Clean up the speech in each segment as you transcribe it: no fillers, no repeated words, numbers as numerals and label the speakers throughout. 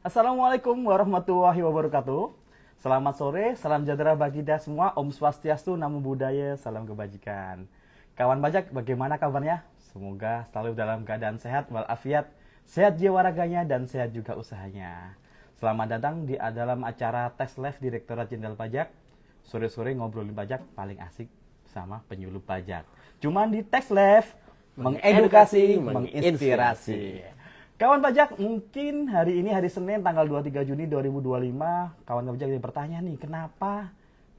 Speaker 1: Assalamualaikum warahmatullahi wabarakatuh. Selamat sore, salam sejahtera bagi kita semua. Om Swastiastu, Namo Buddhaya, salam kebajikan. Kawan pajak, bagaimana kabarnya? Semoga selalu dalam keadaan sehat walafiat, sehat jiwa raganya dan sehat juga usahanya. Selamat datang di dalam acara Tax Live Direktorat Jenderal Pajak. Sore-sore ngobrolin pajak paling asik sama penyuluh pajak. Cuman di Tax Live mengedukasi, menginspirasi. Kawan pajak, mungkin hari ini hari Senin tanggal 23 Juni 2025, kawan pajak yang bertanya nih, kenapa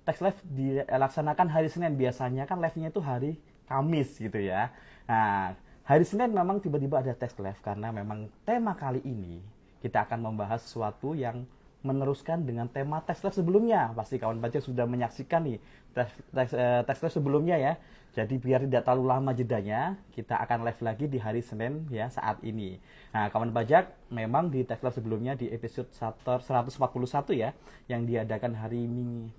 Speaker 1: Tax Live dilaksanakan hari Senin? Biasanya kan live-nya itu hari Kamis gitu ya. Nah, hari Senin memang tiba-tiba ada Tax Live karena memang tema kali ini kita akan membahas sesuatu yang meneruskan dengan tema Tax Live sebelumnya. Pasti kawan pajak sudah menyaksikan nih Tax Live sebelumnya ya. Jadi biar tidak terlalu lama jedanya, kita akan live lagi di hari Senin ya saat ini. Nah, kawan pajak memang di Tax Live sebelumnya di episode 141 ya, yang diadakan hari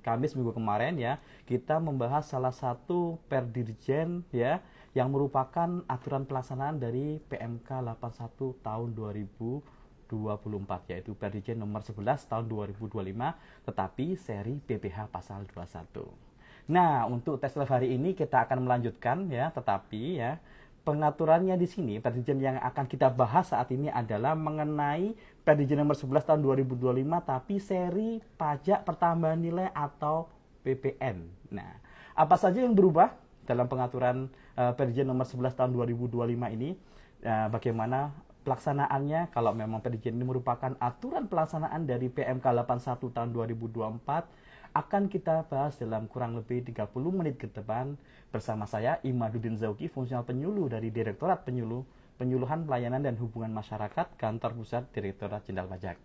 Speaker 1: Kamis minggu kemarin ya, kita membahas salah satu Perdirjen ya, yang merupakan aturan pelaksanaan dari PMK 81 tahun 2024, yaitu Perdirjen nomor 11 tahun 2025, tetapi seri PPh pasal 21. Nah, untuk Tax Live hari ini kita akan melanjutkan ya, tetapi ya pengaturannya di sini Perdirjen yang akan kita bahas saat ini adalah mengenai Perdirjen nomor 11 tahun 2025 tapi seri pajak pertambahan nilai atau PPN. Nah, apa saja yang berubah dalam pengaturan Perdirjen nomor 11 tahun 2025 ini? Bagaimana pelaksanaannya kalau memang Perdirjen ini merupakan aturan pelaksanaan dari PMK 81 tahun 2024, akan kita bahas dalam kurang lebih 30 menit ke depan bersama saya Imaduddin Zauki, fungsional penyuluh dari Direktorat Penyuluhan Pelayanan dan Hubungan Masyarakat Kantor Pusat Direktorat Jenderal Pajak.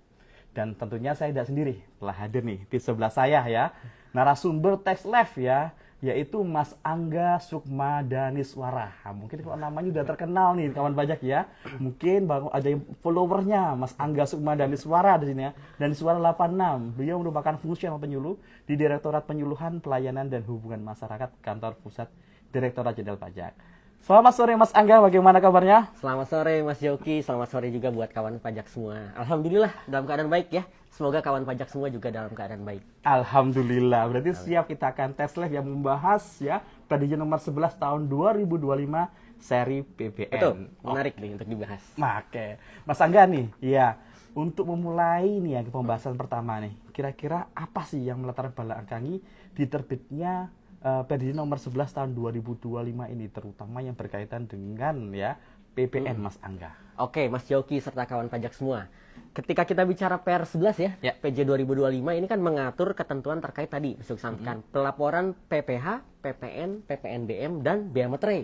Speaker 1: Dan tentunya saya tidak sendiri, telah hadir nih di sebelah saya ya, narasumber Tax Live ya, yaitu Mas Angga Sukmadaniswara. Mungkin kalau namanya udah terkenal nih kawan pajak ya. Mungkin ada yang followernya Mas Angga Sukmadaniswara di sini ya. Dan Suara 86. Beliau merupakan fungsional penyuluh di Direktorat Penyuluhan Pelayanan dan Hubungan Masyarakat Kantor Pusat Direktorat Jenderal Pajak. Selamat sore Mas Angga, bagaimana kabarnya?
Speaker 2: Selamat sore Mas Yoki, selamat sore juga buat kawan pajak semua. Alhamdulillah dalam keadaan baik ya. Semoga kawan pajak semua juga dalam keadaan baik.
Speaker 1: Alhamdulillah, berarti siap kita akan Tax Live yang membahas ya Perdirjen nomor 11 tahun 2025 seri PPN.
Speaker 2: Betul, menarik nih untuk dibahas.
Speaker 1: Oke, Mas Angga nih, ya untuk memulai nih ya pembahasan pertama nih, kira-kira apa sih yang melatar belakangi diterbitnya Perdirjen nomor 11 tahun 2025 ini, terutama yang berkaitan dengan ya PPN Mas Angga.
Speaker 2: Oke, Mas Yoki serta kawan pajak semua. Ketika kita bicara PR 11 ya, PJ 2025 ini kan mengatur ketentuan terkait tadi, sampaikan pelaporan PPh, PPN, PPNBM dan bea materai.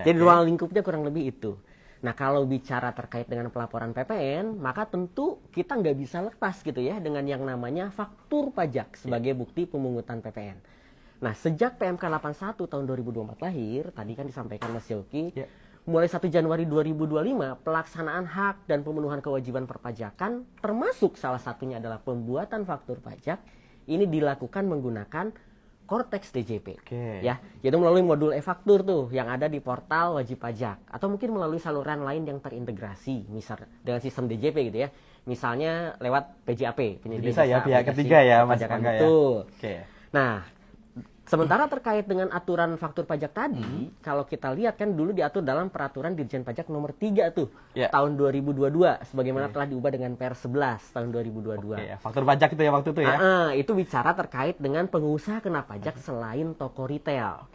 Speaker 2: Jadi ruang lingkupnya kurang lebih itu. Nah, kalau bicara terkait dengan pelaporan PPN, maka tentu kita nggak bisa lepas gitu ya dengan yang namanya faktur pajak sebagai bukti pemungutan PPN. Nah, sejak PMK 81 tahun 2024 lahir, tadi kan disampaikan Mas Yoki, mulai 1 Januari 2025, pelaksanaan hak dan pemenuhan kewajiban perpajakan, termasuk salah satunya adalah pembuatan faktur pajak, ini dilakukan menggunakan Cortex DJP. Ya, yaitu melalui modul e-faktur tuh yang ada di portal wajib pajak, atau mungkin melalui saluran lain yang terintegrasi, misal dengan sistem DJP gitu ya. Misalnya lewat PJAP, penyedia
Speaker 1: bisa ya pihak ketiga ya Mas Angga ya.
Speaker 2: Nah, sementara terkait dengan aturan faktur pajak tadi, kalau kita lihat kan dulu diatur dalam peraturan Dirjen Pajak nomor 3 tuh, tahun 2022, sebagaimana telah diubah dengan PR 11 tahun 2022.
Speaker 1: Faktur pajak itu ya waktu itu ya?
Speaker 2: Itu bicara terkait dengan pengusaha kena pajak selain toko retail.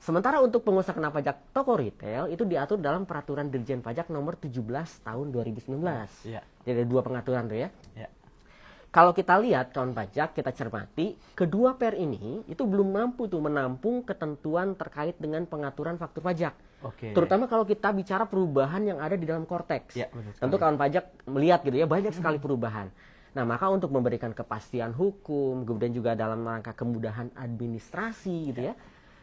Speaker 2: Sementara untuk pengusaha kena pajak toko retail itu diatur dalam peraturan Dirjen Pajak nomor 17 tahun 2019. Jadi ada dua pengaturan tuh ya. Kalau kita lihat kawan pajak, kita cermati, kedua PR ini itu belum mampu tuh menampung ketentuan terkait dengan pengaturan faktur pajak. Terutama kalau kita bicara perubahan yang ada di dalam Cortex. Tentu kawan pajak melihat gitu ya, banyak sekali perubahan. Nah, maka untuk memberikan kepastian hukum, kemudian juga dalam rangka kemudahan administrasi gitu ya.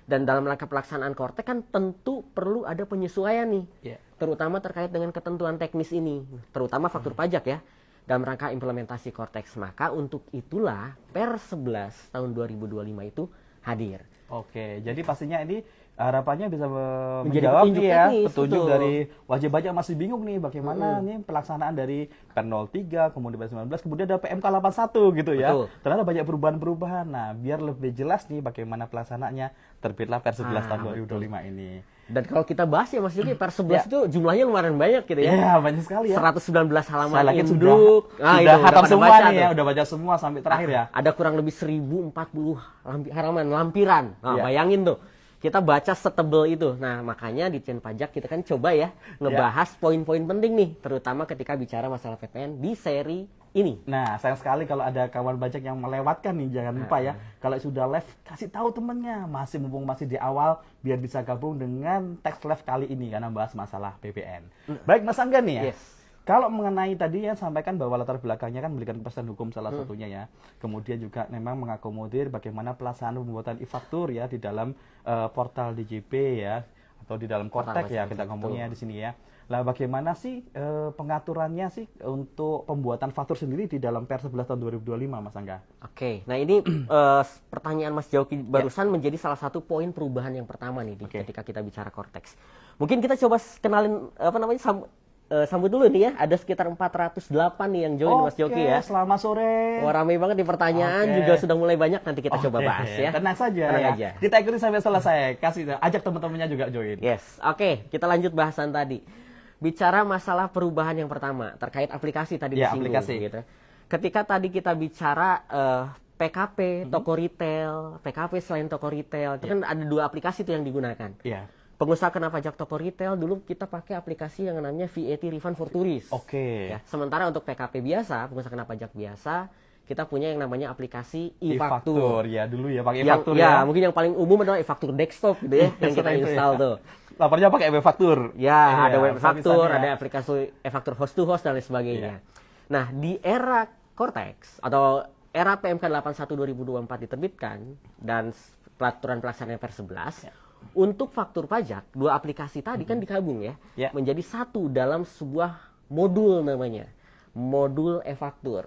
Speaker 2: Dan dalam rangka pelaksanaan Cortex kan tentu perlu ada penyesuaian nih. Terutama terkait dengan ketentuan teknis ini, terutama faktur pajak ya. Dalam rangka implementasi Cortex, maka untuk itulah Per 11 tahun 2025 itu hadir.
Speaker 1: Oke, jadi pastinya ini harapannya bisa
Speaker 2: Menjadi
Speaker 1: menjawab
Speaker 2: petunjuk
Speaker 1: nih ya,
Speaker 2: teknis,
Speaker 1: petunjuk
Speaker 2: betul.
Speaker 1: dari wajib pajak masih bingung nih bagaimana nih pelaksanaan dari PEN 03, kemudian PEN 19, kemudian ada PMK 81 gitu ya.
Speaker 2: Betul.
Speaker 1: Ternyata banyak perubahan-perubahan. Nah, biar lebih jelas nih bagaimana pelaksanaannya, terbitlah PER 11 tahun 2025 ini.
Speaker 2: Dan kalau kita bahas ya Mas Yogi, per 11 itu jumlahnya lumayan banyak gitu ya.
Speaker 1: Ya, banyak sekali ya.
Speaker 2: 119 halaman
Speaker 1: Saya yakin
Speaker 2: induk.
Speaker 1: sudah hatam
Speaker 2: pada
Speaker 1: semua
Speaker 2: baca
Speaker 1: nih ya,
Speaker 2: tuh.
Speaker 1: udah baca semua sampai terakhir ya.
Speaker 2: Ada kurang lebih 1040 halaman lampiran. Nah,
Speaker 1: Iya.
Speaker 2: bayangin tuh. Kita baca setebel itu. Nah, makanya di Ditjen Pajak kita kan coba ya ngebahas poin-poin penting nih, terutama ketika bicara masalah PPN di seri ini.
Speaker 1: Nah, sayang sekali kalau ada kawan pajak yang melewatkan nih, jangan lupa ya. Kalau sudah live, kasih tahu temennya. Mumpung masih di awal, biar bisa gabung dengan teks live kali ini, karena bahas masalah PPN. Baik, Mas Angga nih ya.
Speaker 2: Yes.
Speaker 1: Kalau mengenai tadi ya, sampaikan bahwa latar belakangnya kan memberikan kepastian hukum salah satunya ya. Kemudian juga memang mengakomodir bagaimana pelaksanaan pembuatan e-faktur ya di dalam portal DJP ya, atau di dalam Kortek ya, kita ngomongnya di sini ya. Lah bagaimana sih pengaturannya sih untuk pembuatan faktur sendiri di dalam PER 11 tahun 2025, Mas Angga?
Speaker 2: Oke, nah ini pertanyaan Mas Jauki barusan menjadi salah satu poin perubahan yang pertama nih ketika kita bicara Korteks. Mungkin kita coba kenalin sambut dulu nih ya. Ada sekitar 408 nih yang join Mas Joki ya.
Speaker 1: Selamat sore.
Speaker 2: Wah, ramai banget di pertanyaan, juga sudah mulai banyak, nanti kita coba bahas ya.
Speaker 1: Tenang saja
Speaker 2: Tenang
Speaker 1: ya.
Speaker 2: aja.
Speaker 1: Kita ikuti sampai selesai. Ajak teman-temannya juga join.
Speaker 2: Yes, oke, kita lanjut bahasan tadi. Bicara masalah perubahan yang pertama terkait aplikasi tadi
Speaker 1: Ya,
Speaker 2: disinggung
Speaker 1: aplikasi.
Speaker 2: gitu. Ketika tadi kita bicara PKP, toko retail, PKP selain toko retail, itu kan ada dua aplikasi tuh yang digunakan.
Speaker 1: Iya.
Speaker 2: Pengusaha kena pajak toko retail dulu kita pakai aplikasi yang namanya VAT Refund for Tourist.
Speaker 1: Oke.
Speaker 2: Ya, sementara untuk PKP biasa, pengusaha kena pajak biasa, kita punya yang namanya aplikasi e-faktur.
Speaker 1: Ya, dulu ya pakai
Speaker 2: Yang
Speaker 1: e-faktur
Speaker 2: ya,
Speaker 1: ya.
Speaker 2: mungkin yang paling umum adalah e-faktur desktop gitu ya, yang kita install tuh.
Speaker 1: Lapornya pakai e-faktur.
Speaker 2: Ya, ada web faktur,
Speaker 1: bisa-bisanya.
Speaker 2: ada aplikasi e-faktur host to host dan lain sebagainya. Nah, di era Cortex atau era PMK 81 2024 diterbitkan dan peraturan pelaksanaan PER 11, untuk faktur pajak, dua aplikasi tadi kan digabung ya, menjadi satu dalam sebuah modul namanya. Modul e-faktur.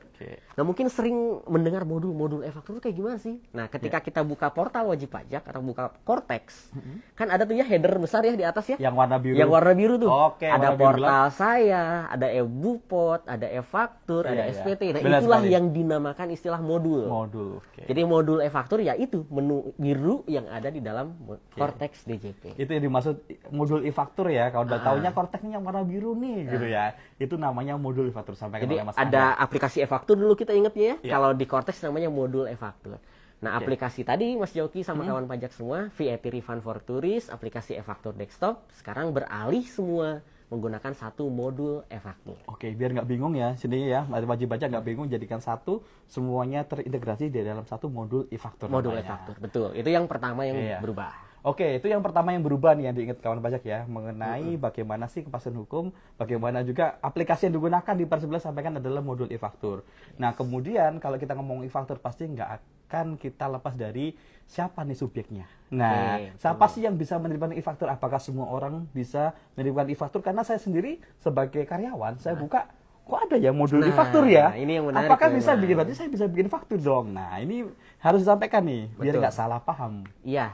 Speaker 2: Nah, mungkin sering mendengar modul e-faktur kayak gimana sih? Nah, ketika kita buka portal wajib pajak atau buka Cortex, kan ada tuh ya header besar ya di atas ya.
Speaker 1: Yang warna biru.
Speaker 2: Yang warna biru tuh.
Speaker 1: Oke,
Speaker 2: ada
Speaker 1: warna biru
Speaker 2: portal saya, ada e-Bupot, ada e-faktur, ada SPT. Nah,
Speaker 1: Benar
Speaker 2: itulah
Speaker 1: sekali.
Speaker 2: yang dinamakan istilah modul.
Speaker 1: Modul. Oke.
Speaker 2: Jadi modul e-faktur ya itu menu biru yang ada di dalam Cortex DJP.
Speaker 1: Itu yang dimaksud modul e-faktur ya. Kalau udah taunya Cortex ini yang warna biru nih gitu ya. Itu namanya modul e-faktur, sampai
Speaker 2: Jadi
Speaker 1: oleh Mas
Speaker 2: ada
Speaker 1: Angga.
Speaker 2: aplikasi e-faktur dulu kita inget ya.
Speaker 1: Iya.
Speaker 2: Kalau di Cortex namanya modul e-faktur. Nah, aplikasi tadi Mas Joki sama kawan pajak semua, VAT Refund for Tourist, aplikasi e-faktur desktop, sekarang beralih semua menggunakan satu modul e-faktur.
Speaker 1: Oke, biar nggak bingung ya, sini ya, wajib pajak nggak bingung, jadikan satu, semuanya terintegrasi di dalam satu modul e-faktur.
Speaker 2: Modul
Speaker 1: namanya.
Speaker 2: e-faktur, betul. Itu yang pertama yang
Speaker 1: Iya.
Speaker 2: berubah.
Speaker 1: Oke, itu yang pertama yang berubah nih yang diingat kawan pajak ya, mengenai bagaimana sih kepastian hukum, bagaimana juga aplikasi yang digunakan di PER 11 sampaikan adalah modul e-faktur. Nah, kemudian kalau kita ngomong e-faktur pasti nggak akan kita lepas dari siapa nih subjeknya. Nah, siapa sih yang bisa menerima e-faktur? Apakah semua orang bisa menerima e-faktur? Karena saya sendiri sebagai karyawan, saya buka, kok ada ya modul e-faktur ya?
Speaker 2: Ini yang menarik.
Speaker 1: Apakah bisa bikin, berarti saya bisa bikin faktur dong. Nah, ini harus disampaikan nih, biar
Speaker 2: Betul.
Speaker 1: nggak salah paham.
Speaker 2: Iya,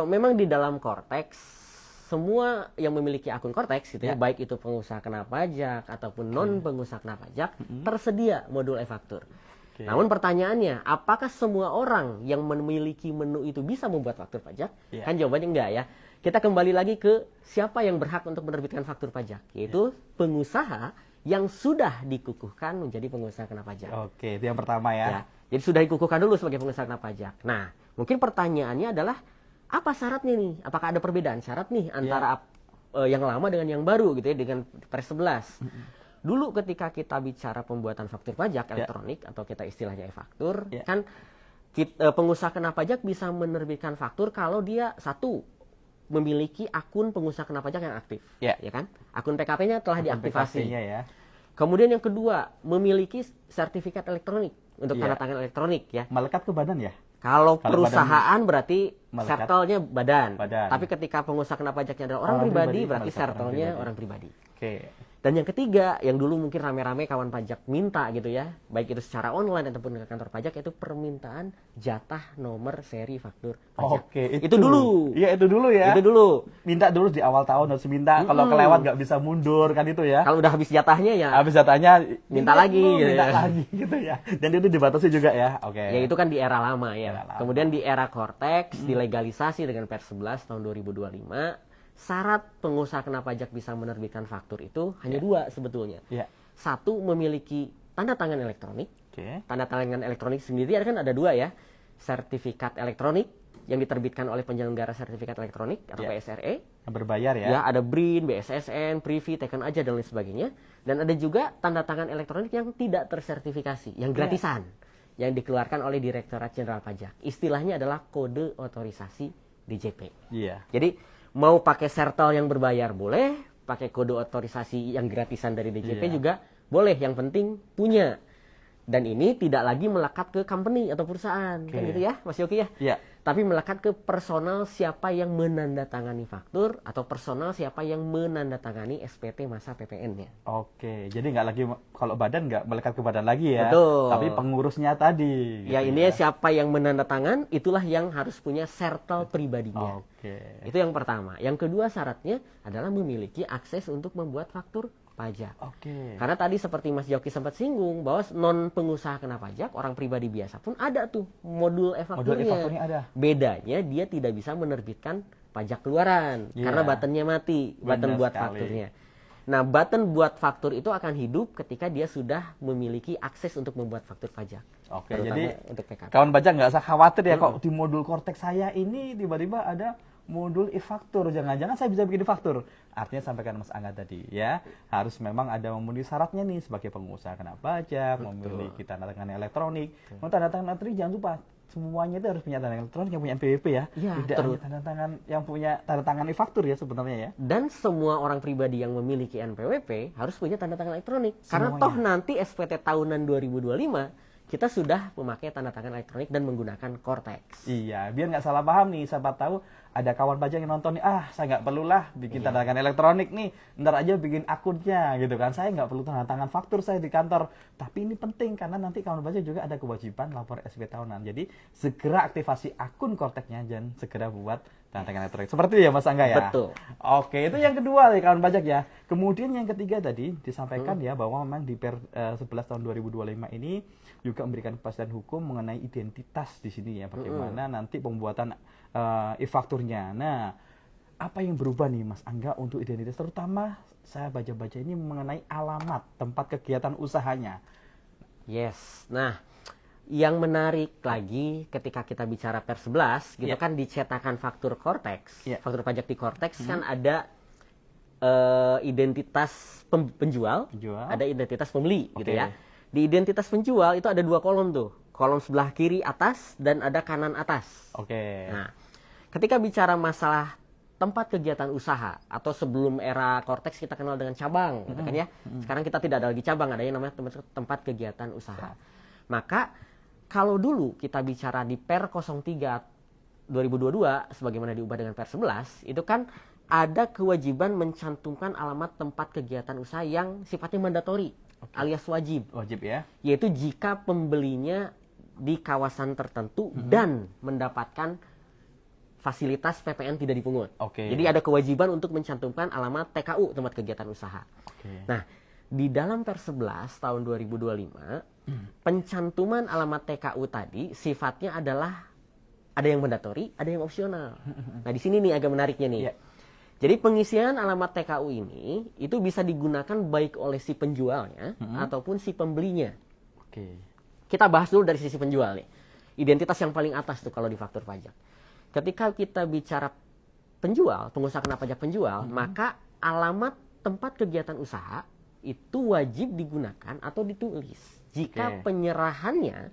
Speaker 2: memang di dalam Cortex semua yang memiliki akun Cortex gitu ya, baik itu pengusaha kena pajak ataupun non pengusaha kena pajak, tersedia modul e-faktur. Namun pertanyaannya, apakah semua orang yang memiliki menu itu bisa membuat faktur pajak? Kan jawabannya enggak ya. Kita kembali lagi ke siapa yang berhak untuk menerbitkan faktur pajak, yaitu pengusaha yang sudah dikukuhkan menjadi pengusaha kena pajak.
Speaker 1: Oke, itu yang pertama ya.
Speaker 2: Jadi sudah dikukuhkan dulu sebagai pengusaha kena pajak. Nah, mungkin pertanyaannya adalah apa syaratnya nih? Apakah ada perbedaan syarat nih antara yang lama dengan yang baru gitu ya, dengan PER 11? Dulu ketika kita bicara pembuatan faktur pajak elektronik atau kita istilahnya e-faktur, kan pengusaha kena pajak bisa menerbitkan faktur kalau dia satu memiliki akun pengusaha kena pajak yang aktif, ya kan? Akun PKP-nya telah diaktifasi.
Speaker 1: Ya.
Speaker 2: Kemudian yang kedua, memiliki sertifikat elektronik untuk tanda tangan elektronik ya.
Speaker 1: Melekat ke badan ya?
Speaker 2: Kalau perusahaan berarti
Speaker 1: melekat.
Speaker 2: sertelnya badan.
Speaker 1: Badan.
Speaker 2: Tapi ketika pengusaha kena pajaknya adalah orang pribadi, berarti
Speaker 1: melekat
Speaker 2: sertelnya orang pribadi.
Speaker 1: Oke.
Speaker 2: Dan yang ketiga, yang dulu mungkin rame-rame kawan pajak minta gitu ya, baik itu secara online ataupun ke kantor pajak, itu permintaan jatah nomor seri faktur pajak.
Speaker 1: Oke,
Speaker 2: itu dulu.
Speaker 1: Iya, itu dulu ya.
Speaker 2: Itu dulu.
Speaker 1: Minta dulu di awal tahun harus minta, kalau kelewat nggak bisa mundur kan itu ya.
Speaker 2: Kalau udah habis jatahnya ya
Speaker 1: Habis jatahnya
Speaker 2: minta lagi gitu
Speaker 1: minta
Speaker 2: ya.
Speaker 1: lagi gitu ya. Dan itu dibatasi juga ya. Oke.
Speaker 2: Ya itu kan di era lama ya.
Speaker 1: Era lama.
Speaker 2: Kemudian di era Cortex dilegalisasi dengan Per 11 tahun 2025. Syarat pengusaha kena pajak bisa menerbitkan faktur itu hanya dua sebetulnya.
Speaker 1: Iya.
Speaker 2: Satu, memiliki tanda tangan elektronik.
Speaker 1: Oke.
Speaker 2: Tanda tangan elektronik sendiri kan ada dua ya. Sertifikat elektronik yang diterbitkan oleh penyelenggara sertifikat elektronik atau PSRE.
Speaker 1: Berbayar ya.
Speaker 2: Ya, ada BRIN, BSSN, Privi, Teken Aja dan lain sebagainya. Dan ada juga tanda tangan elektronik yang tidak tersertifikasi, yang gratisan, yang dikeluarkan oleh Direktorat Jenderal Pajak. Istilahnya adalah kode otorisasi DJP.
Speaker 1: Iya.
Speaker 2: Jadi mau pakai sertel yang berbayar boleh, pakai kode otorisasi yang gratisan dari DJP juga boleh, yang penting punya. Dan ini tidak lagi melekat ke company atau perusahaan, kan gitu ya, Mas Yoki ya?
Speaker 1: Iya.
Speaker 2: Tapi melekat ke personal siapa yang menandatangani faktur atau personal siapa yang menandatangani SPT masa PPN-nya.
Speaker 1: Oke, jadi nggak lagi, kalau badan nggak melekat ke badan lagi ya.
Speaker 2: Betul.
Speaker 1: Tapi pengurusnya tadi.
Speaker 2: Ya,
Speaker 1: gitu
Speaker 2: ini siapa yang menandatangan, itulah yang harus punya sertel pribadinya.
Speaker 1: Oke.
Speaker 2: Itu yang pertama. Yang kedua syaratnya adalah memiliki akses untuk membuat faktur pajak.
Speaker 1: Oke.
Speaker 2: Karena tadi seperti Mas Yoki sempat singgung bahwa non pengusaha kena pajak, orang pribadi biasa pun ada tuh modul e-fakturnya.
Speaker 1: Modul e-fakturnya ada.
Speaker 2: Bedanya dia tidak bisa menerbitkan pajak keluaran karena buttonnya mati, button buat fakturnya. Nah, button buat faktur itu akan hidup ketika dia sudah memiliki akses untuk membuat faktur pajak.
Speaker 1: Oke,
Speaker 2: Terutama
Speaker 1: jadi
Speaker 2: untuk PKP.
Speaker 1: kawan pajak nggak usah khawatir ya kok di modul Cortex saya ini tiba-tiba ada modul e-faktur. Jangan-jangan saya bisa bikin e-faktur. Artinya sampaikan Mas Angga tadi ya, harus memang ada memenuhi syaratnya nih sebagai pengusaha kena pajak, memiliki tanda tangan elektronik. Mau tanda tangan elektronik jangan lupa, semuanya itu harus punya tanda tangan elektronik yang punya NPWP ya.
Speaker 2: Iya,
Speaker 1: Tidak hanya tanda tangan yang punya tanda tangan e-faktur ya sebenarnya ya.
Speaker 2: Dan semua orang pribadi yang memiliki NPWP harus punya tanda tangan elektronik. Karena
Speaker 1: Semuanya.
Speaker 2: toh nanti SPT tahunan 2025 kita sudah memakai tanda tangan elektronik dan menggunakan Cortex.
Speaker 1: Iya, biar nggak salah paham nih, siapa tahu ada kawan pajak yang nonton nih, saya nggak perlulah bikin tanda tangan elektronik nih, ntar aja bikin akunnya gitu kan, saya nggak perlu tanda tangan faktur saya di kantor. Tapi ini penting karena nanti kawan pajak juga ada kewajiban lapor SPT tahunan. Jadi segera aktivasi akun Cortex-nya dan segera buat tanda tangan elektronik. Seperti itu ya Mas Angga ya?
Speaker 2: Betul.
Speaker 1: Oke, itu yang kedua nih kawan pajak ya. Kemudian yang ketiga tadi disampaikan ya bahwa memang di Per 11 tahun 2025 ini juga memberikan kepastian hukum mengenai identitas di sini ya, bagaimana nanti pembuatan e-fakturnya. Nah, apa yang berubah nih Mas Angga untuk identitas, terutama saya baca-baca ini mengenai alamat tempat kegiatan usahanya.
Speaker 2: Yes. Nah, yang menarik lagi ketika kita bicara Per 11 gitu kan dicetakan faktur Cortex. Faktur pajak di Cortex kan ada identitas penjual, ada identitas pembeli gitu ya. Di identitas penjual itu ada dua kolom tuh. Kolom sebelah kiri atas dan ada kanan atas.
Speaker 1: Oke.
Speaker 2: Nah, ketika bicara masalah tempat kegiatan usaha atau sebelum era Cortex kita kenal dengan cabang gitu kan ya. Sekarang kita tidak ada lagi cabang, ada yang namanya tempat kegiatan usaha. Maka kalau dulu kita bicara di Per 03 2022 sebagaimana diubah dengan Per 11, itu kan ada kewajiban mencantumkan alamat tempat kegiatan usaha yang sifatnya mandatori alias wajib.
Speaker 1: Wajib ya.
Speaker 2: Yaitu jika pembelinya di kawasan tertentu dan mendapatkan fasilitas PPN tidak dipungut. Jadi ada kewajiban untuk mencantumkan alamat TKU, tempat kegiatan usaha. Nah, di dalam Per 11 tahun 2025, pencantuman alamat TKU tadi sifatnya adalah ada yang mandatori, ada yang opsional. Nah, di sini nih agak menariknya nih. Jadi pengisian alamat TKU ini itu bisa digunakan baik oleh si penjualnya ataupun si pembelinya. Kita bahas dulu dari sisi penjual nih. Identitas yang paling atas tuh kalau di faktur pajak. Ketika kita bicara penjual, pengusaha kena pajak penjual, maka alamat tempat kegiatan usaha itu wajib digunakan atau ditulis jika penyerahannya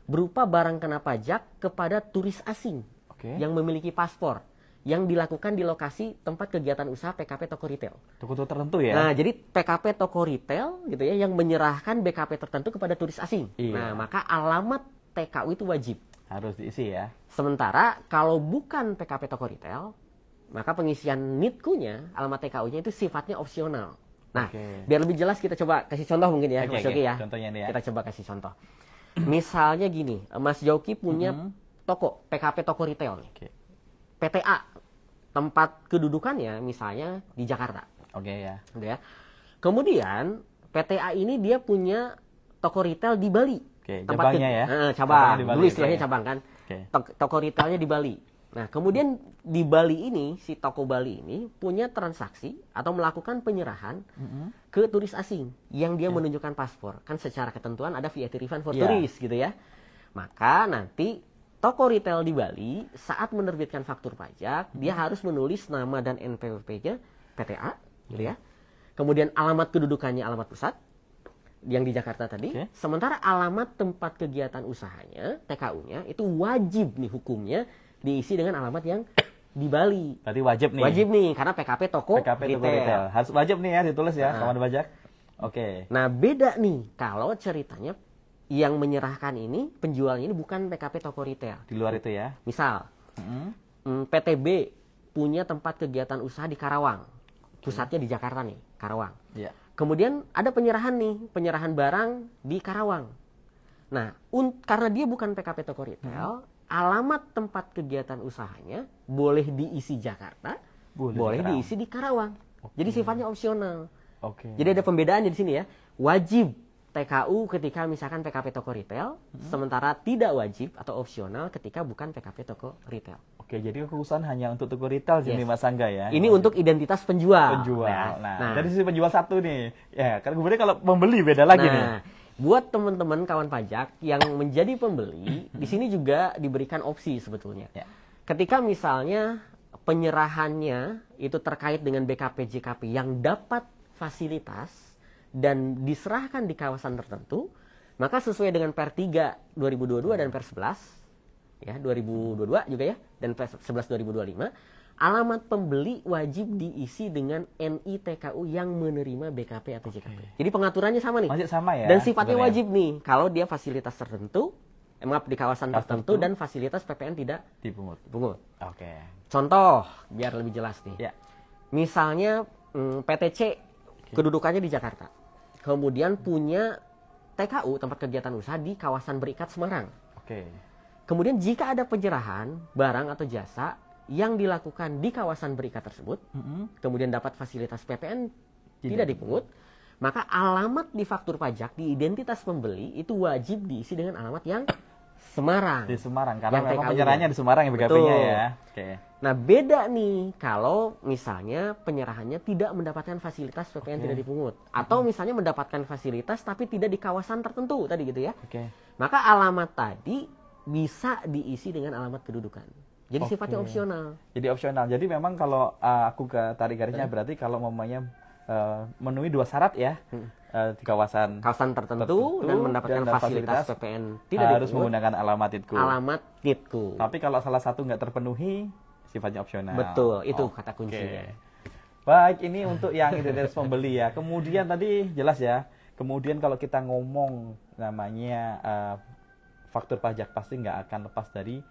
Speaker 2: berupa barang kena pajak kepada turis asing yang memiliki paspor yang dilakukan di lokasi tempat kegiatan usaha PKP toko retail.
Speaker 1: Toko tertentu ya.
Speaker 2: Nah, jadi PKP toko retail gitu ya yang menyerahkan BKP tertentu kepada turis asing. Nah, maka alamat TKU itu wajib.
Speaker 1: Harus diisi ya.
Speaker 2: Sementara kalau bukan PKP toko retail, maka pengisian NITKU-nya, alamat TKU-nya itu sifatnya opsional. Nah, biar lebih jelas kita coba kasih contoh mungkin ya, Mas Joki ya.
Speaker 1: Contohnya nih ya.
Speaker 2: Kita coba kasih contoh. Misalnya gini, Mas Joki punya toko, PKP toko retail nih. PTA, tempat kedudukannya misalnya di Jakarta.
Speaker 1: Ya.
Speaker 2: Gitu ya. Kemudian PTA ini dia punya toko retail di Bali.
Speaker 1: Cabangnya ya.
Speaker 2: Cabang. Dulu istilahnya cabang kan. Toko retailnya di Bali. Nah, kemudian di Bali ini, si toko Bali ini punya transaksi atau melakukan penyerahan ke turis asing yang dia menunjukkan paspor. Kan secara ketentuan ada VAT refund for turis gitu ya. Maka nanti toko retail di Bali saat menerbitkan faktur pajak, dia harus menulis nama dan NPWP-nya PTA gitu ya. Kemudian alamat kedudukannya alamat pusat yang di Jakarta tadi. Sementara alamat tempat kegiatan usahanya, TKU-nya itu wajib nih hukumnya diisi dengan alamat yang di Bali.
Speaker 1: Berarti wajib nih.
Speaker 2: Wajib nih karena PKP toko retail.
Speaker 1: Harus wajib nih ya ditulis ya kawan pajak.
Speaker 2: Nah, beda nih kalau ceritanya yang menyerahkan ini penjualnya ini bukan PKP toko retail.
Speaker 1: Di luar itu ya.
Speaker 2: Misal PTB punya tempat kegiatan usaha di Karawang. Pusatnya di Jakarta nih, Karawang. Kemudian ada penyerahan barang di Karawang. Nah, karena dia bukan PKP toko retail, alamat tempat kegiatan usahanya boleh diisi Jakarta, boleh diisi di Karawang. Jadi sifatnya opsional. Jadi ada pembedaannya di sini ya. Wajib TKU ketika misalkan PKP toko retail, sementara tidak wajib atau opsional ketika bukan PKP toko retail.
Speaker 1: Jadi kekhususan hanya untuk toko retail sini Mas Angga ya.
Speaker 2: Ini untuk identitas penjual.
Speaker 1: Nah, dari sisi penjual satu nih. Ya, kan kemudian kalau pembeli beda lagi nih.
Speaker 2: Buat teman-teman kawan pajak yang menjadi pembeli, di sini juga diberikan opsi sebetulnya. Ketika misalnya penyerahannya itu terkait dengan BKP JKP yang dapat fasilitas dan diserahkan di kawasan tertentu, maka sesuai dengan Per 3 2022 dan Per 11 ya 2022 juga ya dan Per 11 2025, alamat pembeli wajib diisi dengan NITKU yang menerima BKP atau JKP. Jadi pengaturannya sama nih.
Speaker 1: Masih sama ya.
Speaker 2: Dan sifatnya wajib nih kalau dia fasilitas tertentu, maaf di kawasan tertentu dan fasilitas PPN tidak dipungut. Contoh biar lebih jelas nih. Misalnya PTC kedudukannya di Jakarta. Kemudian punya TKU tempat kegiatan usaha di kawasan berikat Semarang. Kemudian jika ada penyerahan barang atau jasa yang dilakukan di kawasan berikat tersebut, kemudian dapat fasilitas PPN tidak dipungut, maka alamat di faktur pajak di identitas pembeli itu wajib diisi dengan alamat yang Semarang.
Speaker 1: Di Semarang, karena memang penyerahannya di Semarang ya BKP-nya ya.
Speaker 2: Nah, beda nih kalau misalnya penyerahannya tidak mendapatkan fasilitas PPN tidak dipungut. Atau misalnya mendapatkan fasilitas tapi tidak di kawasan tertentu tadi gitu ya. Maka alamat tadi bisa diisi dengan alamat kedudukan. Jadi sifatnya opsional.
Speaker 1: Jadi opsional. Jadi memang kalau aku tarik garisnya berarti kalau mamanya memenuhi dua syarat ya di kawasan
Speaker 2: tertentu dan mendapatkan fasilitas PPN tidak
Speaker 1: harus menggunakan alamat
Speaker 2: TITKU.
Speaker 1: Tapi kalau salah satu nggak terpenuhi sifatnya opsional.
Speaker 2: Betul, itu kata kuncinya.
Speaker 1: Baik, ini untuk yang identitas pembeli ya. Kemudian tadi jelas ya. Kemudian kalau kita ngomong namanya faktur pajak pasti nggak akan lepas dari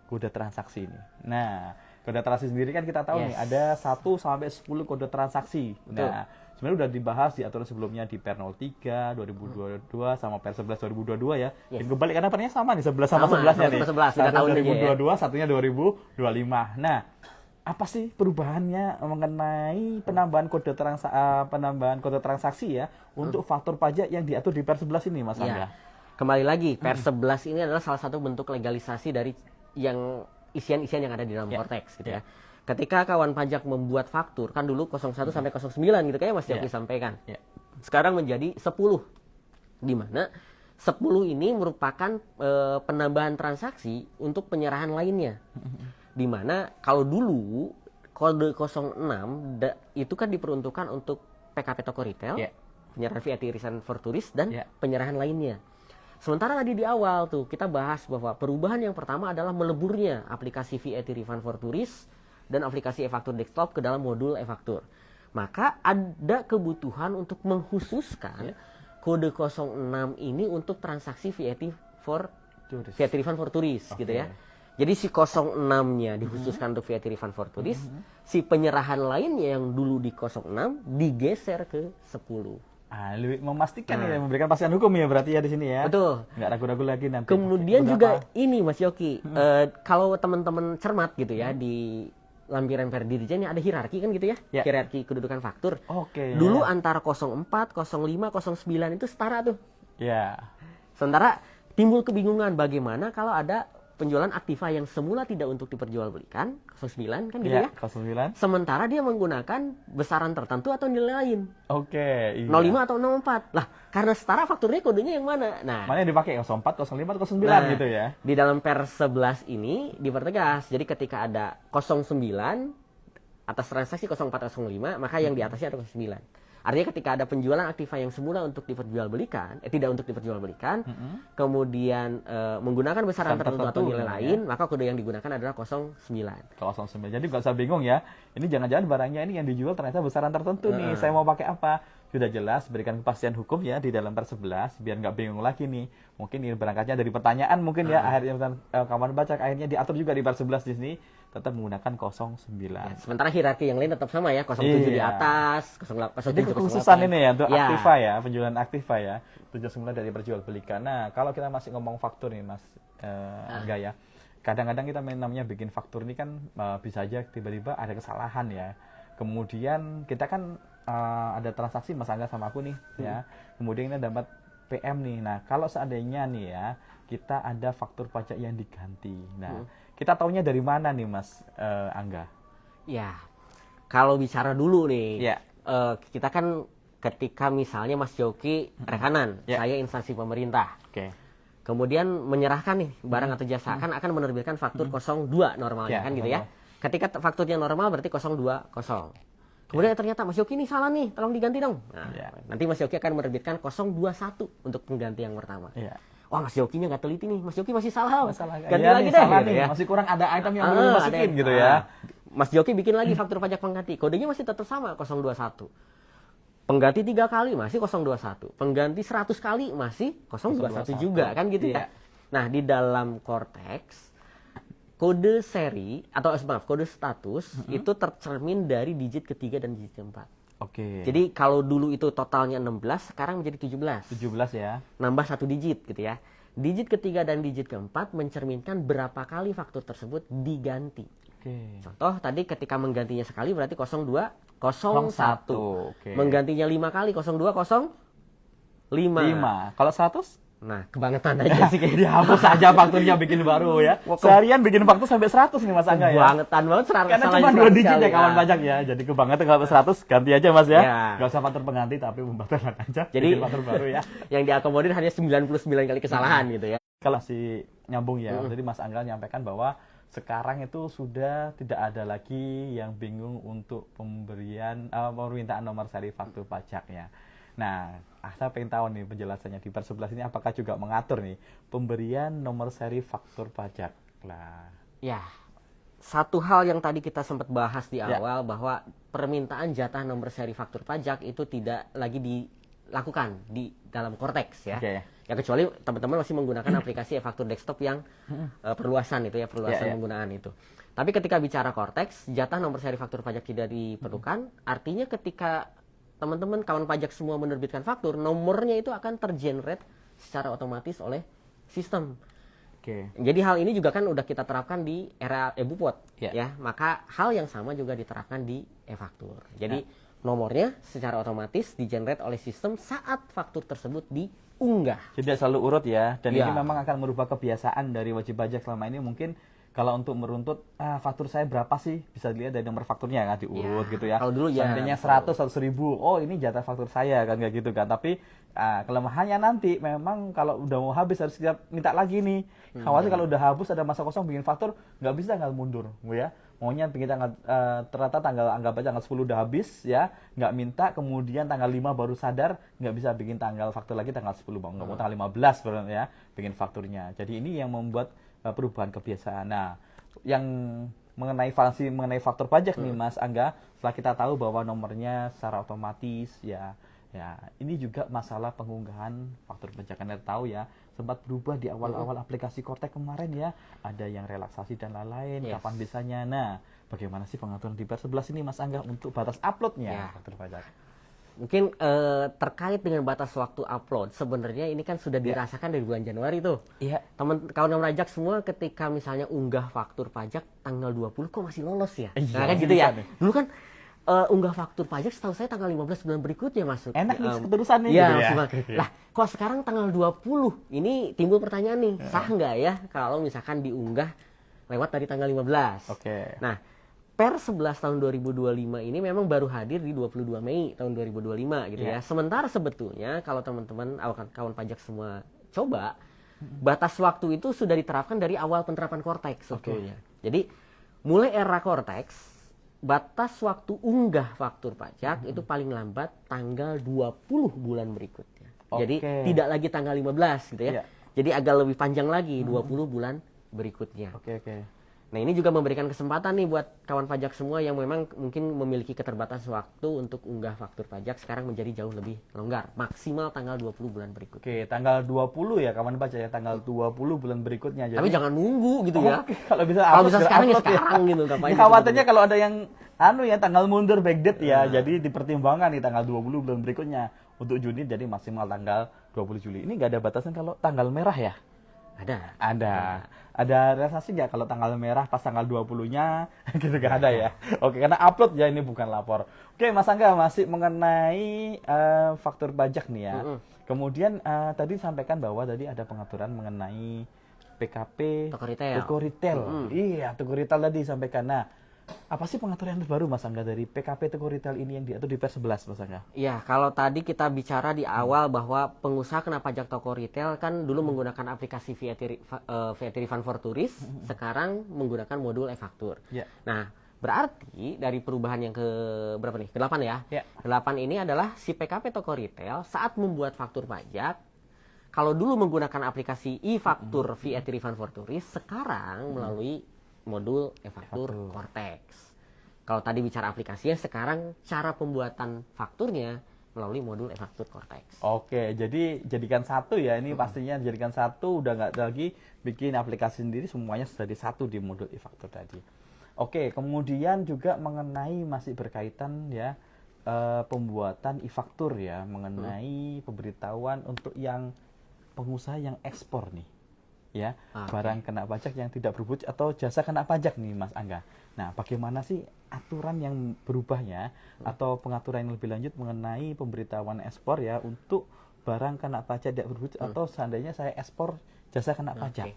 Speaker 1: kode transaksi ini. Nah, kode transaksi sendiri kan kita tahu nih ada 1 sampai 10 kode transaksi. Nah, sebenarnya udah dibahas di aturan sebelumnya di Per 03 2022 sama Per 11 2022 ya. Dan kebalik karena pernya sama nih 11 sama 11-nya nih.
Speaker 2: 11,
Speaker 1: 2022, satunya 2025. Nah, apa sih perubahannya mengenai penambahan kode transaksi ya untuk faktur pajak yang diatur di Per 11 ini Mas Angga?
Speaker 2: Kembali lagi, Per 11 ini adalah salah satu bentuk legalisasi dari yang isian-isian yang ada di dalam Vortex gitu ya. Ketika kawan pajak membuat faktur, kan dulu 01 sampai 09 gitu kayak Mas Joki sampaikan. Sekarang menjadi 10. Di mana 10 ini merupakan penambahan transaksi untuk penyerahan lainnya. Di mana kalau dulu kode 06 itu kan diperuntukkan untuk PKP toko retail, penyerahan VAT refund for tourist dan penyerahan lainnya. Sementara tadi di awal tuh kita bahas bahwa perubahan yang pertama adalah meleburnya aplikasi VAT refund for tourist dan aplikasi e-faktur desktop ke dalam modul e-faktur. Maka ada kebutuhan untuk mengkhususkan kode 06 ini untuk transaksi VAT refund for tourist gitu ya. Jadi si 06-nya dikhususkan untuk VAT refund for tourist, si penyerahan lainnya yang dulu di 06 digeser ke 10.
Speaker 1: Lebih memastikan ya, memberikan pastian hukum ya berarti ya di sini ya.
Speaker 2: Betul.
Speaker 1: Nggak ragu-ragu lagi nanti.
Speaker 2: Kemudian juga ini Mas Yoki, kalau teman-teman cermat gitu ya di lampiran Perdirjen ada hierarki kan gitu ya, hierarki kedudukan faktur.
Speaker 1: Oke.
Speaker 2: Dulu antara 04, 05, 09 itu setara tuh.
Speaker 1: Ya.
Speaker 2: Sementara timbul kebingungan bagaimana kalau ada penjualan aktiva yang semula tidak untuk diperjualbelikan, 09 kan gitu ya.
Speaker 1: 09.
Speaker 2: Sementara dia menggunakan besaran tertentu atau nilai lain.
Speaker 1: Oke, iya.
Speaker 2: 05 atau 04. Lah, karena setara fakturnya kodenya yang mana? Nah,
Speaker 1: mana yang dipakai 04, 05 atau 09 gitu ya.
Speaker 2: Di dalam per 11 ini dipertegas. Jadi ketika ada 09 atas transaksi 0405, maka yang di atasnya ada 09. Artinya ketika ada penjualan aktiva yang semula untuk diperjualbelikan, tidak untuk diperjualbelikan, kemudian menggunakan besaran tertentu atau nilai lain, maka kode yang digunakan adalah 09.
Speaker 1: 09. Jadi nggak usah bingung ya. Ini jangan-jangan barangnya ini yang dijual ternyata besaran tertentu nih. Saya mau pakai apa? Sudah jelas berikan kepastian hukum ya di dalam per 11 biar nggak bingung lagi nih. Mungkin ini berangkatnya dari pertanyaan mungkin ya akhirnya kawan baca akhirnya diatur juga di per 11 di sini tetap menggunakan 09.
Speaker 2: Ya, sementara hierarki yang lain tetap sama ya, 07 di atas, 08, 07,
Speaker 1: Jadi kekhususan ini ya untuk aktiva ya, penjualan aktiva ya. Tujuan semula dari perjualbelikan. Nah, kalau kita masih ngomong faktur nih Mas Angga ya. Kadang-kadang kita namanya bikin faktur ini kan bisa aja tiba-tiba ada kesalahan ya. Kemudian kita kan ada transaksi Mas Angga sama aku nih ya. Kemudian kita dapat PM nih. Nah, kalau seandainya nih ya, kita ada faktur pajak yang diganti. Nah, kita taunya dari mana nih Mas Angga?
Speaker 2: Ya, kalau bicara dulu nih, kita kan ketika misalnya Mas Yoki rekanan, saya instansi pemerintah. Kemudian menyerahkan nih barang atau jasa, kan akan menerbitkan faktur 02 normalnya kan gitu ya. Ketika fakturnya normal berarti 020. Kemudian ternyata Mas Yoki ini salah nih, tolong diganti dong. Nah, nanti Mas Yoki akan menerbitkan 021 untuk pengganti yang pertama. Wah, Mas Yokinya nggak teliti nih, Mas Yoki masih salah. Ganti lagi deh, gitu ya.
Speaker 1: Masih kurang ada item yang belum dimasukin gitu ya.
Speaker 2: Mas Yoki bikin lagi faktur pajak pengganti, kodenya masih tetap sama 021. Pengganti 3 kali masih 021. Pengganti 100 kali masih 021 juga kan gitu ya. Nah, di dalam Cortex kode seri atau kode status itu tercermin dari digit ketiga dan digit keempat. Jadi kalau dulu itu totalnya 16, sekarang menjadi 17.
Speaker 1: 17 ya.
Speaker 2: Nambah 1 digit gitu ya. Digit ketiga dan digit keempat mencerminkan berapa kali faktur tersebut diganti. Contoh tadi ketika menggantinya sekali berarti 02 01. Menggantinya 5 kali 02 05.
Speaker 1: Kalau 100?
Speaker 2: Nah, kebangetan aja sih kayaknya.
Speaker 1: Dihapus aja fakturnya bikin baru ya. Seharian bikin faktur sampai 100 nih Mas Angga ya.
Speaker 2: Kebangetan banget.
Speaker 1: Karena cuma 2 digit ya kawan pajak ya. Jadi kebangetan kalau 100 ganti aja Mas ya. Gak usah faktur pengganti tapi pembatalan aja.
Speaker 2: Jadi
Speaker 1: faktur baru ya.
Speaker 2: Yang diakomodir hanya 99 kali kesalahan gitu ya.
Speaker 1: Kalau si nyambung ya. Jadi Mas Angga nyampaikan bahwa sekarang itu sudah tidak ada lagi yang bingung untuk permintaan nomor seri faktur pajaknya. Nah, saya pengen tahu nih penjelasannya di per 11 ini apakah juga mengatur nih pemberian nomor seri faktur pajak. Nah,
Speaker 2: ya. Satu hal yang tadi kita sempat bahas di awal bahwa permintaan jatah nomor seri faktur pajak itu tidak lagi dilakukan di dalam Cortex ya. Ya kecuali teman-teman masih menggunakan aplikasi e-faktur desktop yang perluasan itu ya, perluasan penggunaan itu. Tapi ketika bicara Cortex, jatah nomor seri faktur pajak tidak diperlukan. Artinya ketika teman-teman kawan pajak semua menerbitkan faktur, nomornya itu akan tergenerate secara otomatis oleh sistem. Jadi hal ini juga kan udah kita terapkan di era e-Bupot ya. Maka hal yang sama juga diterapkan di e-faktur. Jadi nomornya secara otomatis digenerate oleh sistem saat faktur tersebut diunggah.
Speaker 1: Jadi selalu urut ya. Dan ini memang akan merubah kebiasaan dari wajib pajak selama ini. Mungkin kalau untuk meruntut faktur saya berapa sih, bisa dilihat dari nomor fakturnya kan, diurut gitu ya.
Speaker 2: Kalau dulu
Speaker 1: seandainya 100 atau 1000, oh ini jatah faktur saya kan kayak gitu kan. Tapi kelemahannya nanti memang kalau udah mau habis harus kita minta lagi nih. Khawatir kalau udah habis ada masa kosong bikin faktur nggak bisa tinggal mundur ya. Maunya bikin tanggal ternyata anggap aja tanggal 10 udah habis ya, nggak minta, kemudian tanggal 5 baru sadar nggak bisa bikin tanggal faktur lagi tanggal 10 bang, nggak mau tanggal 15 baru ya bikin fakturnya. Jadi ini yang membuat perubahan kebiasaan. Nah, yang mengenai faktur pajak nih Mas Angga, setelah kita tahu bahwa nomornya secara otomatis ya Ya, ini juga masalah pengunggahan faktur pajak. Anda tahu ya, sempat berubah di awal-awal aplikasi Kortek kemarin ya. Ada yang relaksasi dan lain-lain,
Speaker 2: Yes.
Speaker 1: kapan bisanya. Nah, bagaimana sih pengaturan di Per11 ini Mas Angga untuk batas uploadnya
Speaker 2: Ya.
Speaker 1: faktur pajak?
Speaker 2: Mungkin terkait dengan batas waktu upload, sebenarnya ini kan sudah dirasakan dari bulan Januari tuh.
Speaker 1: Iya.
Speaker 2: Kawan pajak semua ketika misalnya unggah faktur pajak tanggal 20 kok masih lolos ya?
Speaker 1: Iya,
Speaker 2: Nah kan
Speaker 1: masih
Speaker 2: gitu ya.
Speaker 1: bisa nih.
Speaker 2: Dulu kan unggah faktur pajak setahu saya tanggal 15 bulan berikutnya masuk.
Speaker 1: Enak nih keterusan nih
Speaker 2: Iya,
Speaker 1: gitu ya.
Speaker 2: Lah, kok sekarang tanggal 20? Ini timbul pertanyaan nih, sah nggak ya kalau misalkan diunggah lewat dari tanggal 15?
Speaker 1: Oke.
Speaker 2: Nah, Per 11 tahun 2025 ini memang baru hadir di 22 Mei tahun 2025 gitu ya. Sementara sebetulnya kalau teman-teman kawan pajak semua coba, batas waktu itu sudah diterapkan dari awal penerapan Kortex sebetulnya. Jadi mulai era Kortex, batas waktu unggah faktur pajak itu paling lambat tanggal 20 bulan berikutnya. Jadi tidak lagi tanggal 15 gitu ya.
Speaker 1: Iya.
Speaker 2: Jadi agak lebih panjang lagi 20 bulan berikutnya.
Speaker 1: Oke.
Speaker 2: Nah ini juga memberikan kesempatan nih buat kawan pajak semua yang memang mungkin memiliki keterbatasan waktu untuk unggah faktur pajak sekarang menjadi jauh lebih longgar. Maksimal tanggal 20 bulan berikutnya.
Speaker 1: Oke, tanggal 20 ya kawan pajak ya, tanggal 20 bulan berikutnya. Jadi,
Speaker 2: Tapi jangan nunggu gitu ya.
Speaker 1: Oke, kalau bisa
Speaker 2: Kalau bisa
Speaker 1: segera
Speaker 2: sekarang ya
Speaker 1: upload
Speaker 2: sekarang gitu. Ngapain
Speaker 1: Khawatirnya kalau ada yang tanggal mundur backdate ya. Jadi dipertimbangkan nih tanggal 20 bulan berikutnya. Untuk Juni jadi maksimal tanggal 20 Juli. Ini nggak ada batasan kalau tanggal merah ya?
Speaker 2: Ada.
Speaker 1: Ada relaksasi nggak kalau tanggal merah pas tanggal 20-nya gitu nggak ada ya? Oke, karena upload ya ini bukan lapor. Oke, Mas Angga masih mengenai faktur pajak nih ya. Kemudian tadi disampaikan bahwa tadi ada pengaturan mengenai PKP
Speaker 2: Toko retail.
Speaker 1: Iya, toko retail tadi disampaikan. Nah, apa sih pengaturan yang terbaru Mas Angga dari PKP toko retail ini yang diatur di Per11 Mas Angga?
Speaker 2: Iya, kalau tadi kita bicara di awal bahwa pengusaha kena pajak toko retail kan dulu menggunakan aplikasi VAT Refund for Tourist, sekarang menggunakan modul e-faktur.
Speaker 1: Ya.
Speaker 2: Nah, berarti dari perubahan yang ke berapa nih? Ke-8 ya?
Speaker 1: Ya.
Speaker 2: 8 ini adalah si PKP toko retail saat membuat faktur pajak, kalau dulu menggunakan aplikasi e-faktur VAT Refund for Tourist, sekarang melalui modul e-faktur Kortex. Kalau tadi bicara aplikasinya, sekarang cara pembuatan fakturnya melalui modul e-faktur Kortex.
Speaker 1: Oke, jadi jadikan satu ya. Ini pastinya jadikan satu, udah nggak lagi bikin aplikasi sendiri, semuanya sudah di satu di modul e-faktur tadi. Oke, kemudian juga mengenai masih berkaitan ya pembuatan e-faktur ya, mengenai pemberitahuan untuk yang pengusaha yang ekspor nih. Ya, barang kena pajak yang tidak berwujud atau jasa kena pajak nih Mas Angga. Nah, bagaimana sih aturan yang berubahnya atau pengaturan yang lebih lanjut mengenai pemberitahuan ekspor ya untuk barang kena pajak tidak berwujud atau seandainya saya ekspor jasa kena pajak?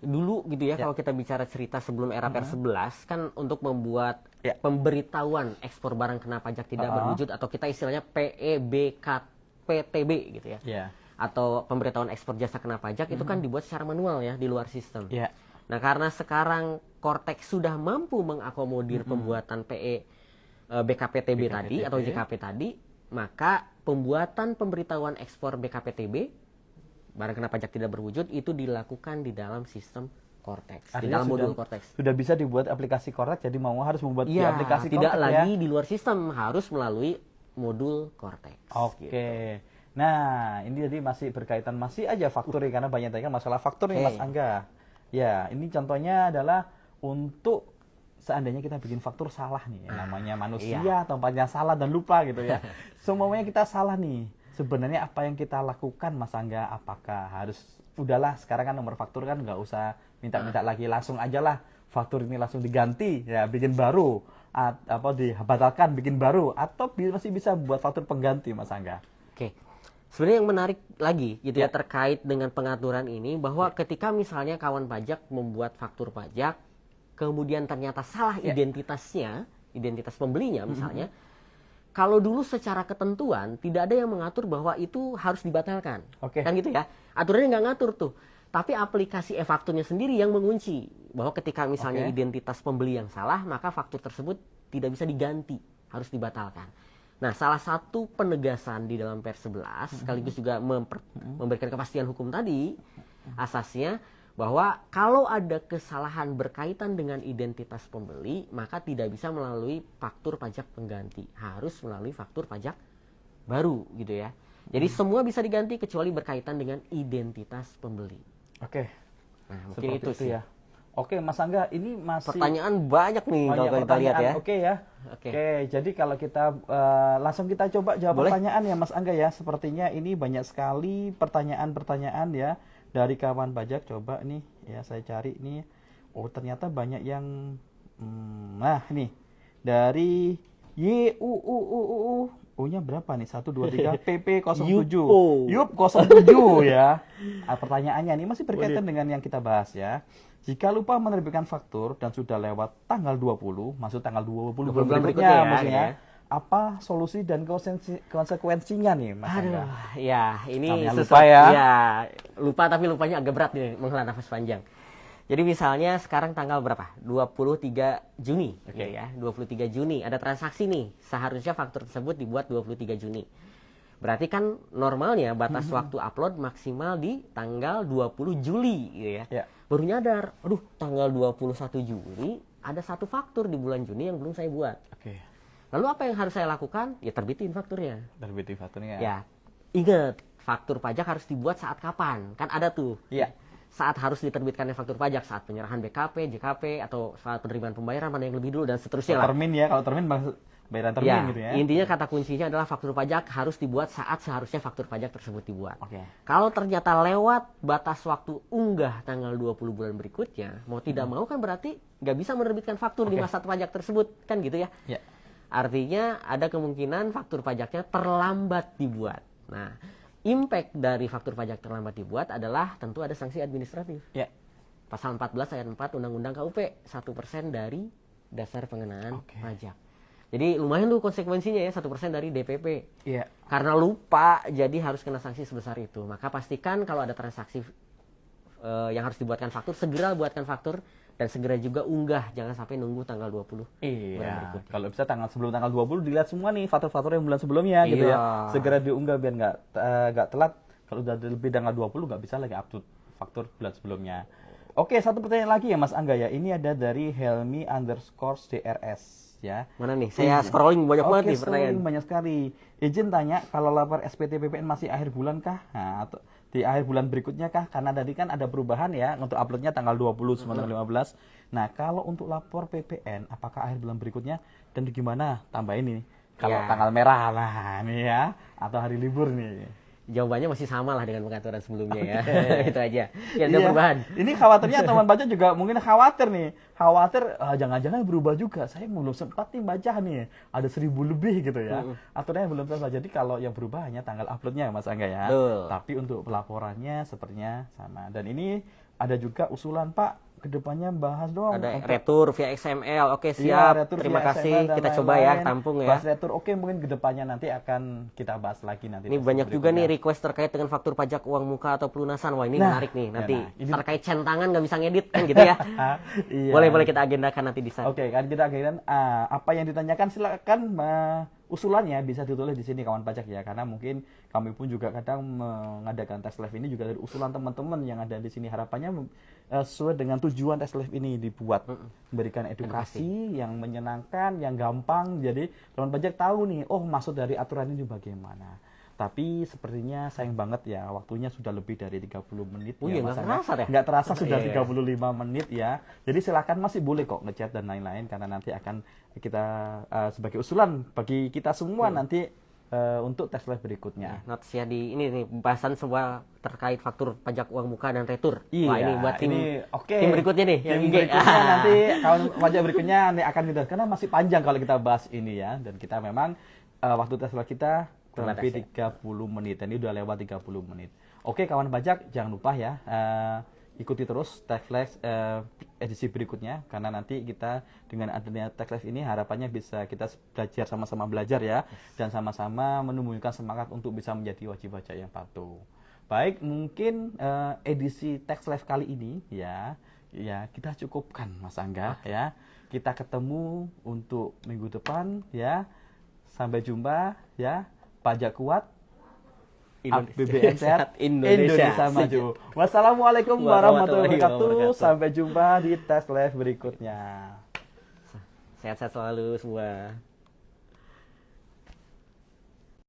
Speaker 2: Dulu gitu ya, kalau kita bicara cerita sebelum era Per11 kan untuk membuat pemberitahuan ekspor barang kena pajak tidak berwujud atau kita istilahnya PEBKPTB gitu ya. Atau pemberitahuan ekspor jasa kena pajak itu kan dibuat secara manual ya di luar sistem. Nah, karena sekarang Kortex sudah mampu mengakomodir pembuatan BKPTB tadi atau JKP tadi, maka pembuatan pemberitahuan ekspor BKPTB barang kena pajak tidak berwujud itu dilakukan di dalam sistem Kortex, di dalam modul Kortex.
Speaker 1: Sudah bisa dibuat aplikasi Kortex, jadi mau harus membuat di aplikasi
Speaker 2: tidak
Speaker 1: Kortex
Speaker 2: lagi di luar sistem, harus melalui modul Kortex.
Speaker 1: Oke.
Speaker 2: Gitu.
Speaker 1: Nah, ini jadi masih berkaitan masih aja faktur ya, karena banyak tanya masalah faktur nih Mas Angga. Ya, ini contohnya adalah untuk seandainya kita bikin faktur salah nih, namanya manusia, tempatnya salah dan lupa gitu ya. Semuanya kita salah nih. Sebenarnya apa yang kita lakukan Mas Angga? Apakah harus udahlah sekarang kan nomor faktur kan nggak usah minta-minta lagi, langsung aja lah faktur ini langsung diganti ya, bikin baru apa dibatalkan bikin baru atau masih bisa buat faktur pengganti Mas Angga?
Speaker 2: Oke. Sebenarnya yang menarik lagi gitu ya terkait dengan pengaturan ini bahwa ketika misalnya kawan pajak membuat faktur pajak kemudian ternyata salah identitasnya, identitas pembelinya misalnya, kalau dulu secara ketentuan tidak ada yang mengatur bahwa itu harus dibatalkan. Kan gitu ya. Aturannya nggak ngatur tuh. Tapi aplikasi e-fakturnya sendiri yang mengunci bahwa ketika misalnya identitas pembeli yang salah, maka faktur tersebut tidak bisa diganti, harus dibatalkan. Nah, salah satu penegasan di dalam Per11 sekaligus juga memberikan kepastian hukum tadi, asasnya bahwa kalau ada kesalahan berkaitan dengan identitas pembeli, maka tidak bisa melalui faktur pajak pengganti, harus melalui faktur pajak baru gitu ya. Jadi semua bisa diganti kecuali berkaitan dengan identitas pembeli.
Speaker 1: Oke.
Speaker 2: Nah, mungkin itu sih.
Speaker 1: Ya. Oke, Mas Angga, ini masih
Speaker 2: pertanyaan banyak nih kalau kita lihat ya.
Speaker 1: Oke ya. Oke, jadi kalau kita langsung kita coba jawab pertanyaan ya Mas Angga ya. Sepertinya ini banyak sekali pertanyaan-pertanyaan ya dari kawan pajak. Coba nih ya saya cari nih. Oh, ternyata banyak yang nah ini dari U-nya berapa nih? 1, 2, 3, PP07. Yup 07 ya. Pertanyaannya ini masih berkaitan dengan yang kita bahas ya. Jika lupa menerbitkan faktur dan sudah lewat tanggal 20, maksud tanggal 20 bulan berikutnya ya, maksudnya. Apa solusi dan konsekuensinya nih Mas Angga?
Speaker 2: Ya, ini
Speaker 1: lupa ya.
Speaker 2: Ya, lupa tapi lupanya agak berat nih, menghela nafas panjang. Jadi misalnya sekarang tanggal berapa? 23 Juni. Oke ya, 23 Juni ada transaksi nih. Seharusnya faktur tersebut dibuat 23 Juni. Berarti kan normalnya batas waktu upload maksimal di tanggal 20 Juli gitu ya. Baru nyadar, aduh tanggal 21 Juli ada satu faktur di bulan Juni yang belum saya buat. Lalu apa yang harus saya lakukan? Ya terbitin fakturnya.
Speaker 1: Terbitin fakturnya.
Speaker 2: Ya, ingat faktur pajak harus dibuat saat kapan? Kan ada tuh.
Speaker 1: Iya.
Speaker 2: Saat harus diterbitkannya faktur pajak, saat penyerahan BKP, JKP, atau saat penerimaan pembayaran, mana yang lebih dulu dan seterusnya lah.
Speaker 1: Termin ya, kalau termin bayaran termin
Speaker 2: ya,
Speaker 1: gitu ya.
Speaker 2: Intinya kata kuncinya adalah faktur pajak harus dibuat saat seharusnya faktur pajak tersebut dibuat.
Speaker 1: Oke.
Speaker 2: Kalau ternyata lewat batas waktu unggah tanggal 20 bulan berikutnya, mau tidak mau kan berarti nggak bisa menerbitkan faktur di masa pajak tersebut, kan gitu ya.
Speaker 1: Ya.
Speaker 2: Artinya ada kemungkinan faktur pajaknya terlambat dibuat. Nah, impact dari faktur pajak terlambat dibuat adalah tentu ada sanksi administratif.
Speaker 1: Ya.
Speaker 2: Pasal 14 ayat 4 Undang-Undang KUP, 1% dari dasar pengenaan pajak. Jadi lumayan tuh konsekuensinya ya, 1% dari DPP.
Speaker 1: Iya.
Speaker 2: Karena lupa, jadi harus kena sanksi sebesar itu. Maka pastikan kalau ada transaksi yang harus dibuatkan faktur, segera buatkan faktur dan segera juga unggah, jangan sampai nunggu tanggal 20.
Speaker 1: Iya. Kalau bisa sebelum tanggal 20 dilihat semua nih faktur-faktur yang bulan sebelumnya gitu ya. Segera diunggah biar nggak telat. Kalau udah lebih tanggal 20 nggak bisa lagi upload faktur bulan sebelumnya. Oke, satu pertanyaan lagi ya Mas Angga ya. Ini ada dari Helmi_DRS. Ya.
Speaker 2: Mana nih? Saya scrolling banyak banget nih pertanyaan.
Speaker 1: Banyak sekali. Izin tanya, kalau lapor SPT PPN masih akhir bulan kah? Nah, atau di akhir bulan berikutnya kah? Karena tadi kan ada perubahan ya untuk uploadnya tanggal 20 sama tanggal 15. Nah, kalau untuk lapor PPN apakah akhir bulan berikutnya dan gimana? Tambah ini. Kalau tanggal merah lah nih ya atau hari libur nih.
Speaker 2: Jawabannya masih sama lah dengan pengaturan sebelumnya ya. Itu aja. Ya, ada perubahan.
Speaker 1: Ini khawatirnya teman baca juga mungkin khawatir nih. Khawatir jangan-jangan berubah juga. Saya belum sempat nih baca nih. Ada 1000 lebih gitu ya. Aturannya belum selesai. Jadi kalau yang berubah hanya tanggal uploadnya Mas Angga ya. Tapi untuk pelaporannya sepertinya sama. Dan ini ada juga usulan Pak. Kedepannya bahas dong.
Speaker 2: Ada retur via XML. Oke, siap. Terima kasih. Kita coba ya, tampung ya.
Speaker 1: Bahas retur. Oke, mungkin kedepannya nanti akan kita bahas lagi nanti.
Speaker 2: Ini banyak juga nih request terkait dengan faktur pajak uang muka atau pelunasan. Wah, ini menarik nih. Nanti terkait centangan nggak bisa ngedit kan gitu ya. Boleh kita agendakan nanti di sana.
Speaker 1: Oke, kan kita agendakan apa yang ditanyakan silakan usulannya bisa ditulis di sini kawan pajak ya, karena mungkin kami pun juga kadang mengadakan tes live ini juga dari usulan teman-teman yang ada di sini. Harapannya sesuai dengan tujuan tes live ini dibuat, memberikan edukasi yang menyenangkan, yang gampang, jadi kawan pajak tahu nih, oh maksud dari aturan ini bagaimana. Tapi sepertinya sayang banget ya, waktunya sudah lebih dari 30 menit.
Speaker 2: Oh iya,
Speaker 1: nggak terasa sudah 35 menit ya. Jadi silakan masih boleh kok ngechat dan lain-lain, karena nanti akan kita sebagai usulan bagi kita semua nanti untuk tes live berikutnya.
Speaker 2: Notes ya di ini nih, bahasan sebuah terkait faktur pajak uang muka dan retur.
Speaker 1: Iya,
Speaker 2: wah ini buat tim berikutnya nih.
Speaker 1: Tim berikutnya nanti kawan pajak berikutnya nanti akan kita, karena masih panjang kalau kita bahas ini ya. Dan kita memang waktu tes live kita kurang lebih 30 menit. Dan ini udah lewat 30 menit. Oke kawan pajak, jangan lupa ya ikuti terus Tech Live edisi berikutnya, karena nanti kita dengan adanya Tech Live ini harapannya bisa kita belajar, sama-sama belajar ya, dan sama-sama menumbuhkan semangat untuk bisa menjadi wajib pajak yang patuh. Baik, mungkin edisi Tech Live kali ini ya kita cukupkan Mas Angga ya. Kita ketemu untuk minggu depan ya. Sampai jumpa ya. Pajak kuat, BBM sehat, Indonesia maju. Wassalamualaikum warahmatullahi wabarakatuh. Sampai jumpa di tes live berikutnya.
Speaker 2: Sehat-sehat selalu semua.